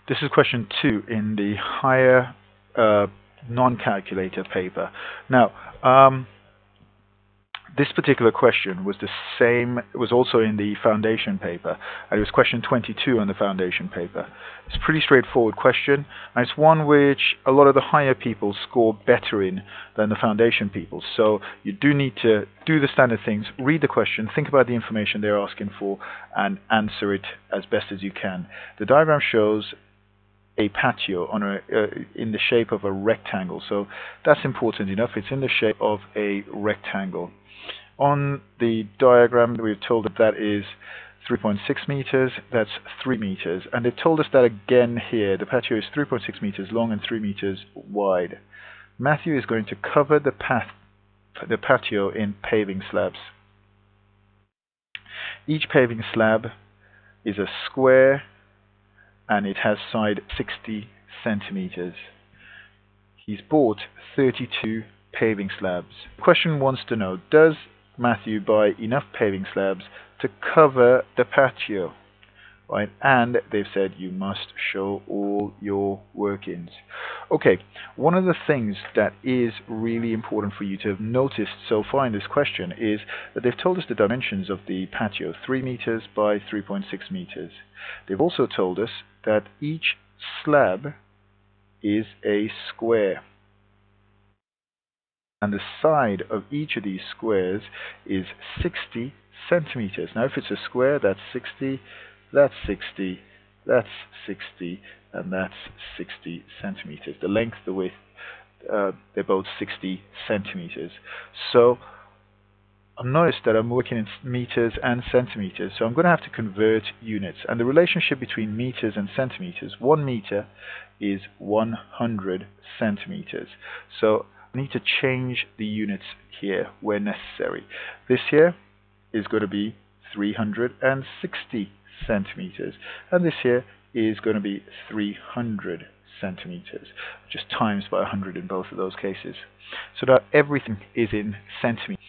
This is question 2 in the higher non-calculator paper. Now, this particular question was the same, it was also in the foundation paper, and it was question 22 on the foundation paper. It's a pretty straightforward question, and it's one which a lot of the higher people score better in than the foundation people. So you do need to do the standard things, read the question, think about the information they're asking for, and answer it as best as you can. The diagram shows a patio on in the shape of a rectangle, so that's important enough. It's in the shape of a rectangle. On the diagram, we've told that that is 3.6 meters, that's 3 meters, and they've told us that again here. The patio is 3.6 meters long and 3 meters wide. Matthew is going to cover the patio in paving slabs. Each paving slab is a square and it has side 60 centimeters. He's bought 32 paving slabs. The question wants to know, does Matthew buy enough paving slabs to cover the patio? Right? And they've said you must show all your workings. Okay, one of the things that is really important for you to have noticed so far in this question is that they've told us the dimensions of the patio, 3 meters by 3.6 meters. They've also told us that each slab is a square, and the side of each of these squares is 60 centimeters. Now if it's a square, that's 60, that's 60, that's 60, and that's 60 centimeters. The length, the width, they're both 60 centimeters. So I've noticed that I'm working in meters and centimeters, so I'm going to have to convert units. And the relationship between meters and centimeters, 1 meter is 100 centimeters. So I need to change the units here where necessary. This here is going to be 360 centimeters, and this here is going to be 300 centimeters, just times by 100 in both of those cases. So that everything is in centimeters.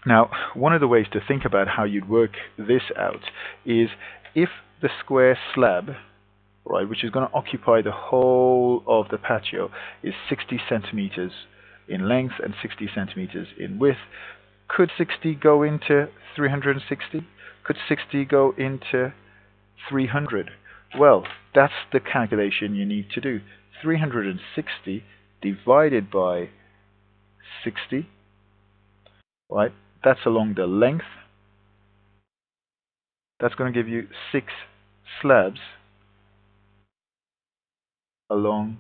Now, one of the ways to think about how you'd work this out is if the square slab, right, which is going to occupy the whole of the patio, is 60 centimeters in length and 60 centimeters in width, could 60 go into 360? Could 60 go into 300? Well, that's the calculation you need to do. 360 divided by 60, right? That's along the length. That's going to give you 6 slabs along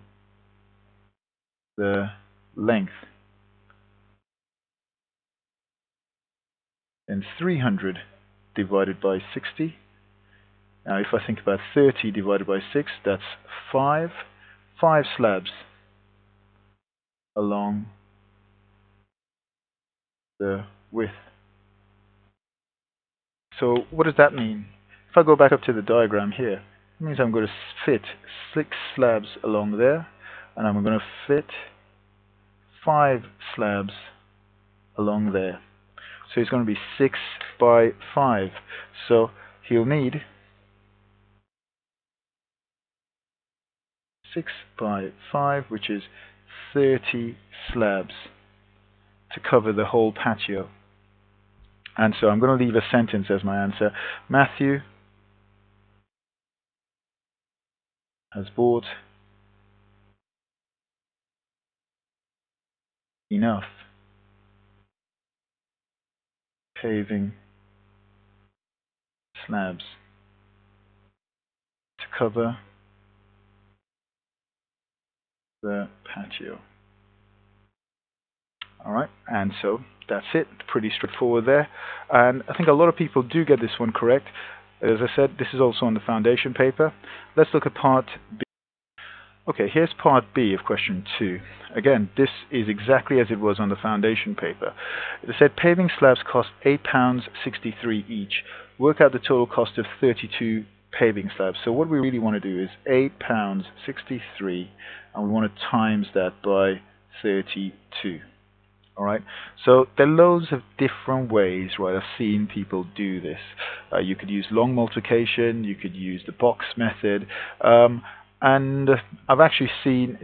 the length. And 300 divided by 60. Now if I think about 30 divided by 6, that's 5 slabs along the width. So what does that mean? If I go back up to the diagram here, it means I'm going to fit 6 slabs along there, and I'm going to fit 5 slabs along there. So it's going to be 6 by 5. So he'll need 6 by 5, which is 30 slabs to cover the whole patio. And so I'm going to leave a sentence as my answer. Matthew has bought enough paving slabs to cover the patio. Alright, and so that's it. Pretty straightforward there. And I think a lot of people do get this one correct. As I said, this is also on the foundation paper. Let's look at part B. Okay, here's part B of question 2. Again, this is exactly as it was on the foundation paper. It said paving slabs cost £8.63 each. Work out the total cost of 32 paving slabs. So what we really want to do is £8.63, and we want to times that by 32. All right, so there are loads of different ways, right? I've seen people do this. You could use long multiplication, you could use the box method, and I've actually seen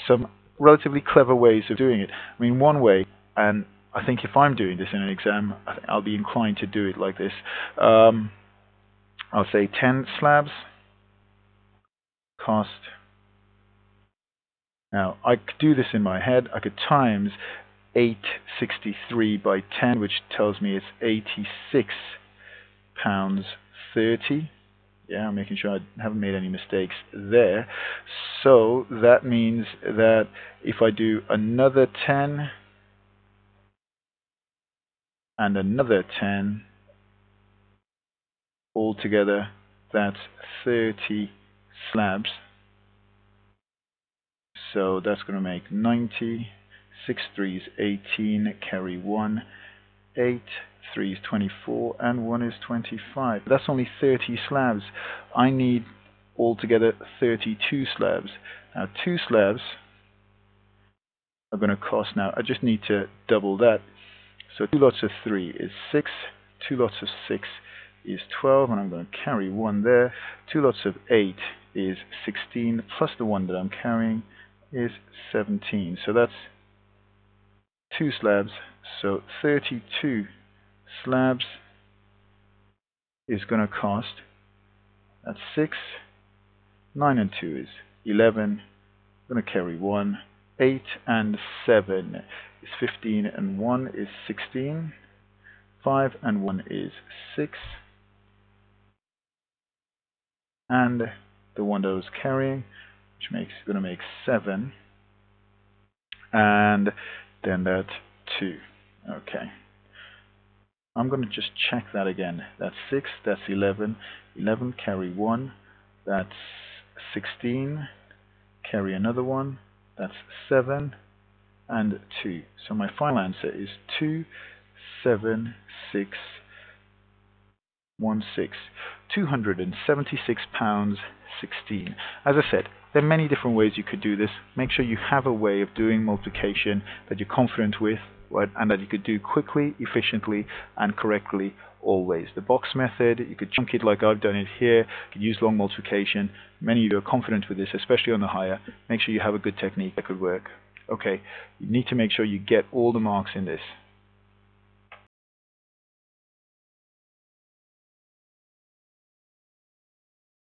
some relatively clever ways of doing it. I mean, one way, and I think if I'm doing this in an exam, I think I'll be inclined to do it like this. I'll say 10 slabs cost. Now, I could do this in my head. I could times 863 by 10, which tells me it's 86 pounds 30. Yeah, I'm making sure I haven't made any mistakes there. So that means that if I do another 10 and another 10, altogether that's 30 slabs. So that's going to make 90. 6 3 is 18, carry 1, 8, 3 is 24, and 1 is 25. That's only 30 slabs. I need altogether 32 slabs. Now 2 slabs are going to cost, now I just need to double that. So 2 lots of 3 is 6, 2 lots of 6 is 12, and I'm going to carry 1 there. 2 lots of 8 is 16, plus the 1 that I'm carrying is 17. So that's 2 slabs, so 32 slabs is going to cost, that's 6, 9 and 2 is 11, I'm going to carry 1, 8 and 7 is 15, and 1 is 16, 5 and 1 is 6, and the 1 that I was carrying, which makes going to make 7, and then that 2. Okay. I'm going to just check that again. That's 6, that's 11. 11 carry 1, that's 16. Carry another 1, that's 7 and 2. So my final answer is 2, 7, 6, 1, 6. 276 pounds 16. As I said, there are many different ways you could do this. Make sure you have a way of doing multiplication that you're confident with, right, and that you could do quickly, efficiently, and correctly always. The box method, you could chunk it like I've done it here. You could use long multiplication. Many of you are confident with this, especially on the higher. Make sure you have a good technique that could work. Okay, you need to make sure you get all the marks in this.